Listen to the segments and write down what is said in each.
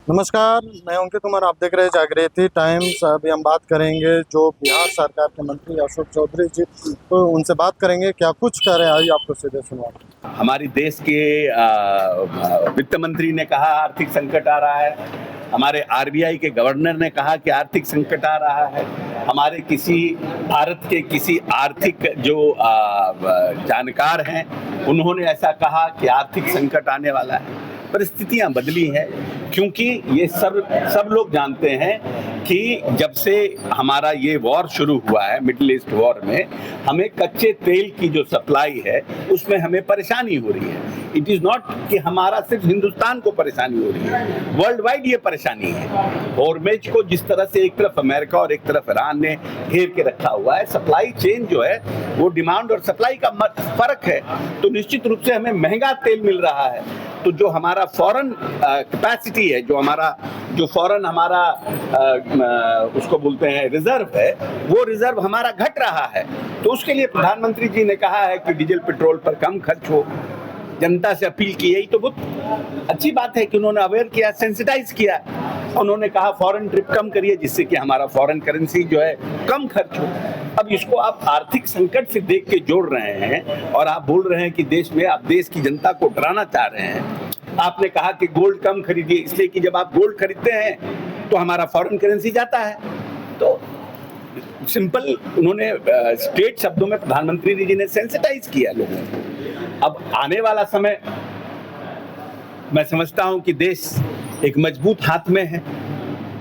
नमस्कार, मैं अंकित कुमार। आप देख रहे हैं जागृति टाइम्स। अभी हम बात करेंगे जो बिहार सरकार के मंत्री अशोक चौधरी जी, तो उनसे बात करेंगे क्या कुछ कर रहे हैं। आइए आपको सीधे सुनवाते। हमारी देश के वित्त मंत्री ने कहा आर्थिक संकट आ रहा है। हमारे आरबीआई के गवर्नर ने कहा कि आर्थिक संकट आ रहा है। हमारे भारत के किसी आर्थिक जो जानकार हैं उन्होंने ऐसा कहा कि आर्थिक संकट आने वाला है। परिस्थितियां बदली हैं क्योंकि ये सब लोग जानते हैं कि जब से हमारा ये वॉर शुरू हुआ है, मिडिल ईस्ट वॉर में, हमें कच्चे तेल की जो सप्लाई है उसमें हमें परेशानी हो रही है। इट इज नॉट कि हमारा सिर्फ हिंदुस्तान को परेशानी हो रही है, वर्ल्ड वाइड ये परेशानी है। हॉर्मुज़ को जिस तरह से एक तरफ अमेरिका और एक तरफ ईरान ने घेर के रखा हुआ है, सप्लाई चेन जो है वो डिमांड और सप्लाई का फर्क है, तो निश्चित रूप से हमें महंगा तेल मिल रहा है। तो जो हमारा फॉरेन कैपेसिटी है, जो फॉरेन हमारा उसको बोलते हैं रिजर्व है, वो रिजर्व हमारा घट रहा है। तो उसके लिए प्रधानमंत्री जी ने कहा है कि डीजल पेट्रोल पर कम खर्च हो, जनता से अपील की। यही तो बहुत अच्छी बात है कि उन्होंने अवेयर किया, सेंसिटाइज किया। उन्होंने कहा फॉरेन ट्रिप कम करिए जिससे कि हमारा फॉरेन करेंसी जो है कम खर्च हो। अब इसको आप आर्थिक संकट से देख के जोड़ रहे हैं और आप बोल रहे हैं कि देश में आप देश की जनता को डराना चाह रहे हैं। आपने कहा कि गोल्ड कम खरीदिए, इसलिए कि जब आप गोल्ड खरीदते हैं तो हमारा फॉरेन करेंसी जाता है। तो सिंपल उन्होंने स्टेट शब्दों में प्रधानमंत्री जी ने सेंसिटाइज किया लोगों को। अब आने वाला समय मैं समझता हूं कि देश एक मजबूत हाथ में है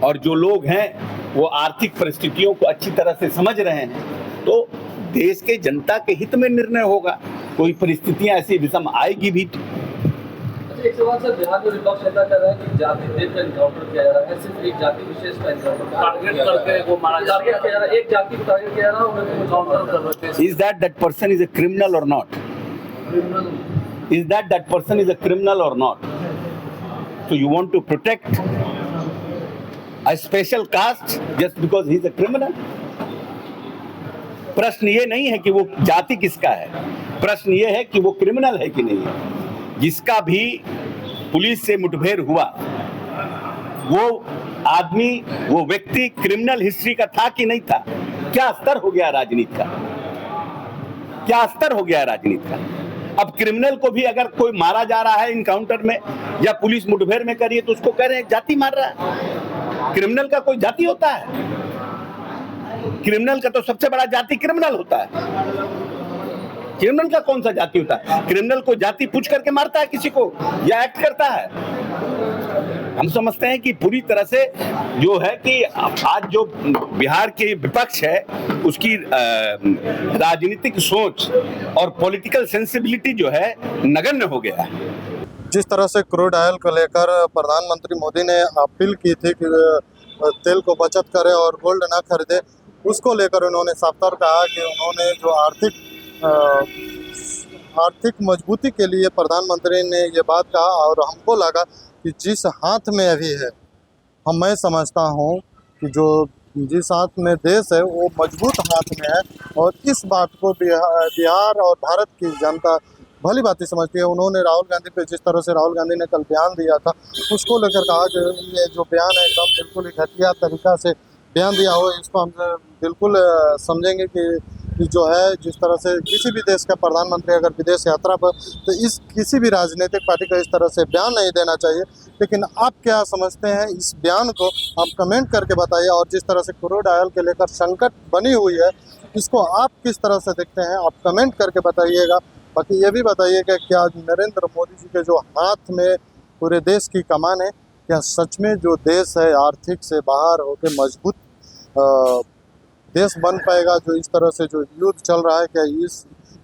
और जो लोग हैं वो आर्थिक परिस्थितियों को अच्छी तरह से समझ रहे हैं, तो देश के जनता के हित में निर्णय होगा। कोई परिस्थितियां ऐसी विषम आएगी भी। एक सवाल सर, बिहार में विपक्ष नेता कह रहा है कि जाति भेद का एनकाउंटर किया जा रहा है, सिर्फ एक जाति विशेष का एनकाउंटर टारगेट करके वो मारा जा रहा है, एक जाति को टारगेट किया जा रहा है और एनकाउंटर कर रहे हैं। Is that person is a criminal or not? Is that person is a criminal or not? So you want to protect a special caste just because he is a criminal? प्रश्न ये नहीं है कि वो जाति किसका है, प्रश्न ये है कि वो क्रिमिनल है कि नहीं है। जिसका भी पुलिस से मुठभेड़ हुआ वो आदमी, वो व्यक्ति क्रिमिनल हिस्ट्री का था कि नहीं था? क्या स्तर हो गया राजनीति का, क्या स्तर हो गया राजनीति का? अब क्रिमिनल को भी अगर कोई मारा जा रहा है इनकाउंटर में या पुलिस मुठभेड़ में करिए तो उसको कह रहे हैं जाति मार रहा है। क्रिमिनल का कोई जाति होता है? क्रिमिनल का तो सबसे बड़ा जाति क्रिमिनल होता है। क्रिमिनल का कौन सा जाति होता है? क्रिमिनल को जाति पूछ करके मारता है किसी को या एक्ट करता है? हम समझते हैं कि पूरी तरह से जो है कि आज जो बिहार के विपक्ष है उसकी राजनीतिक सोच और पॉलिटिकल सेंसिबिलिटी जो है नगण्य हो गया है। जिस तरह से क्रूड ऑयल को लेकर प्रधानमंत्री मोदी ने अपील की थी कि तेल को बचत करें और गोल्ड ना खरीदे, उसको लेकर उन्होंने साफ तौर कहा कि उन्होंने जो आर्थिक मजबूती के लिए प्रधानमंत्री ने ये बात कहा और हमको लगा कि जिस हाथ में अभी है, मैं समझता हूँ कि जो जिस हाथ में देश है वो मजबूत हाथ में है और इस बात को बिहार और भारत की जनता भली बात समझती है। उन्होंने राहुल गांधी पे जिस तरह से राहुल गांधी ने कल बयान दिया था उसको लेकर कहा कि ये जो बयान है एकदम बिल्कुल ही घटिया तरीका से बयान दिया हो। इसको हम बिल्कुल समझेंगे कि जो है जिस तरह से किसी भी देश का प्रधानमंत्री अगर विदेश यात्रा पर, तो इस किसी भी राजनीतिक पार्टी को इस तरह से बयान नहीं देना चाहिए। लेकिन आप क्या समझते हैं इस बयान को, आप कमेंट करके बताइए। और जिस तरह से क्रूड ऑयल के लेकर संकट बनी हुई है, इसको आप किस तरह से देखते हैं, आप कमेंट करके बताइएगा। बाकी ये भी बताइएगा क्या नरेंद्र मोदी जी के जो हाथ में पूरे देश की कमान है, क्या सच में जो देश है आर्थिक से बाहर होकर मजबूत देश बन पाएगा? जो इस तरह से जो युद्ध चल रहा है, क्या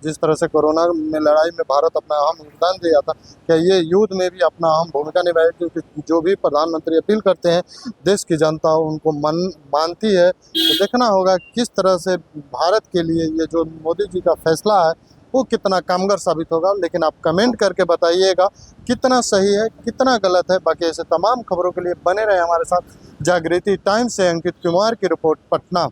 जिस तरह से कोरोना में लड़ाई में भारत अपना अहम योगदान दिया था, क्या ये युद्ध में भी अपना अहम भूमिका निभाएगी? क्योंकि जो भी प्रधानमंत्री अपील करते हैं देश की जनता उनको मानती है। तो देखना होगा किस तरह से भारत के लिए ये जो मोदी जी का फैसला है वो कितना कामगार साबित होगा। लेकिन आप कमेंट करके बताइएगा कितना सही है, कितना गलत है। बाकी ऐसे तमाम खबरों के लिए बने रहे हमारे साथ। जागृति टाइम्स से अंकित कुमार की रिपोर्ट, पटना।